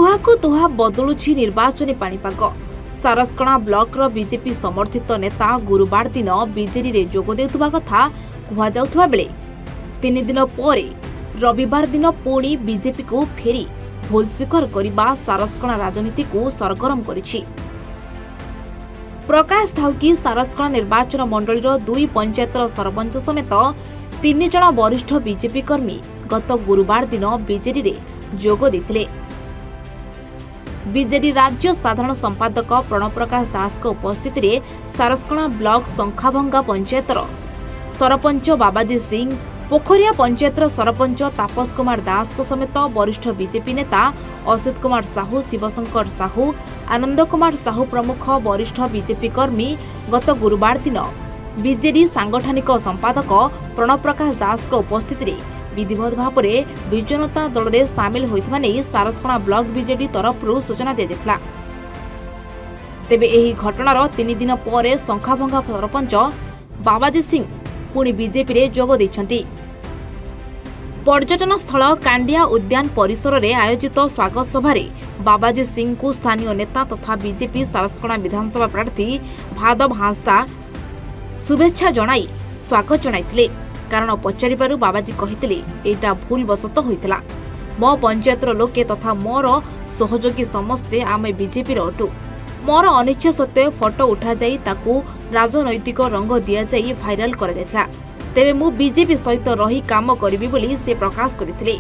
तुहाकु तुहा बदलुछि निर्वाचन पाणीपाग। सारस्कणा block BJP समर्थित नेता गुरुवार दिन बीजेडी रे जोग देउथुबा कथा कुहा जाउथुबा बेले 3 दिन पर रविवार दिन पुणी बीजेपी को फेरी भूल स्वीकार करने सारस्कणा राजनीति को सरगरम करिछि। प्रकाश थाउ कि सारस्कणा निर्वाचन मंडली 2 पंचायतर सरपंच समेत 3 जन वरिष्ठ बीजेपी कर्मी गत गुरुवार दिन बीजेडी रे जोग देथिले। बीजेडी राज्य साधारण संपादक प्रणव प्रकाश दास उपस्थिति रे सारस्कणा ब्लॉक संखाभंगा पंचायतर सरपंच बाबाजी सिंह, पोखरिया पंचायतर सरपंच तापस कुमार दास समेत वरिष्ठ बीजेपी नेता असित कुमार साहू, शिवशंकर साहू, आनंद कुमार साहू प्रमुख वरिष्ठ बीजेपी कर्मी गत गुरुवार दिन बीजेडी सांगठनिक संपादक प्रणव प्रकाश दास उपस्थिति रे विधिवत भाव में विजु जनता दल में सामिल होइथिबा नै सारस्कणा ब्लॉक बीजेडी तरफ सूचना दिया। तेबे एही घटनार 3 दिन पर संखाभंगा सरपंच बाबाजी सिंह पुणी बीजेपी रे जोग दैछंती। पर्यटन स्थल कांडिया उद्यान परिसर में आयोजित स्वागत सभा बाबाजी सिंह को स्थानीय नेता तथा बीजेपी सारस्कणा विधानसभा प्रार्थी भादव हांसदा शुभेच्छा जणाई स्वागत जणाइथिले। कारण पचारिबारु बाबाजी कहिथिले एटा भूल बसत होइतला। मो पंचायतर लोके तथा मोर सहयोगी समस्ते आमे बीजेपी अटु। मोर अनिच्छा सत्वे फोटो उठा जाई ताकू राजनैतिक रंग दिया जाई भाइराल कर देथिला। तेबे मु बीजेपी सहित रही काम करिबि बोली से प्रकाश करथिले।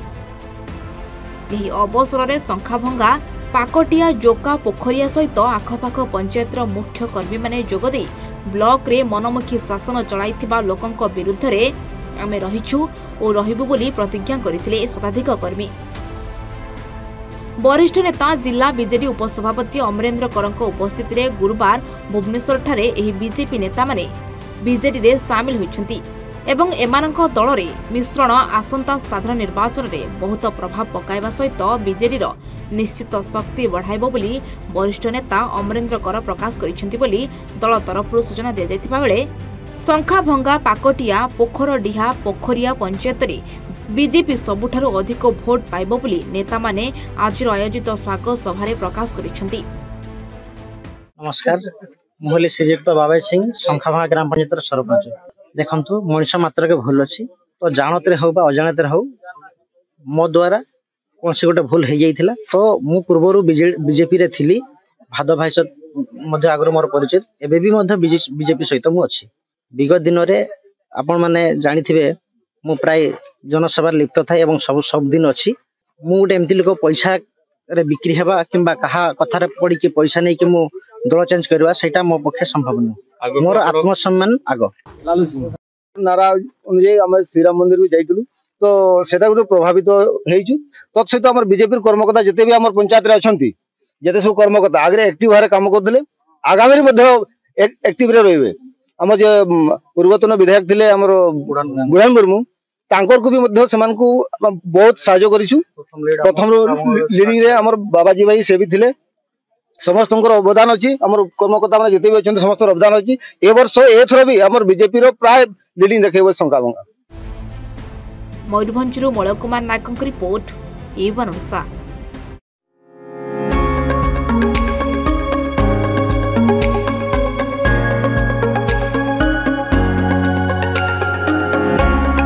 एही अवसर रे संखाभंगा, पाकटिया, जोका, पोखरिया सहित आखपाख पंचायतर मुख्य कर्मी माने जोग दे ब्लॉक रे मनमुखी शासन चलाइथिबा लोकंक विरुद्ध रे आमे रहिछु और रहिबु बोली प्रतिज्ञा करथिले शताधिक कर्मी। वरिष्ठ नेता जिला बीजेडी उपसभापति अमरेंद्र करंक उपस्थिति रे गुरुवार भुवनेश्वर ठारे एही बीजेपी नेता माने बीजेडी रे सामिल होइछंती एवं एमानक दल रे मिश्रण आसंता साधारण निर्वाचन रे बहुत प्रभाव पकाइबा सहित बीजेडी रो निश्चित शक्ति बढ़ाइबो बोली वरिष्ठ नेता अमरेंद्र कर प्रकाश करिसेंती बोली दल तरफ सूचना दिया जायतिबा बेले संखाभंगा, पाकटिया, पोखरडीहा, पोखरिया पंचायत रे बीजेपी सबुठारु अधिक भोट पाइबो बोली नेता माने आज आयोजित स्वागत सभा प्रकाश करिसेंती। नमस्कार, मुहली श्रीयुक्त बाबाजी सिंह संखाभंगा ग्राम पंचायत सरपंच। देखंतु मनुष्य मात्र के भूल अछि तो जानते हो बा अजाणते हो मो द्वारा कौन से गोटे भूल हो जाइथिला। तो मु पूर्वरु बीजेपी रे थिली। भाद भाई मध्य आगर मोर परिचय एबे भी मध्य बीजेपी सहित मु अछि। विगत दिन रे आपण माने जानिथिबे मु प्राय जनसेवा लिप्त थाए एवं सब दिन अछि। मु गोटे एमती लोक पैसा रे बिक्री हेबा किंबा कहा कथा रे पड़ी के पैसा नै कि मु दल चेंज करबा सेटा मो पक्षे संभव न। मोर आत्मसम्मान आगो लालू सिंह नारा अनुଯାୟୀ आम श्रीराम मंदिर भी जाइलु तो सेटा गोटे प्रभावित हेइछु। तत्सहित आम बीजेपी कर्मकर्ता जिते भी आम पंचायत रे अछंती जेते सब कर्मकर्ता आगे एक्टिव भारे काम करथिले आगामी मध्ये एक्टिव रे रहिबे। आम जे पूर्वतन विधायक थिले हमर बुढ़ान मुर्मू तांकर को भी मध्ये समान को बहुत सहायता करिछु। प्रथम लीडिंग रे हमर बाबाजी भाई से भी थिले। समस्त अवदान अच्छी आम कर्मकर्ता मैंने जिते भी अच्छे समस्त अवदान अच्छी। ए वर्ष एथर भी आम बीजेपी प्राय लीडिंग देखे संखाभंगा। मयूरभंजरू Malay Kumar Nayak report, A1 Odisha.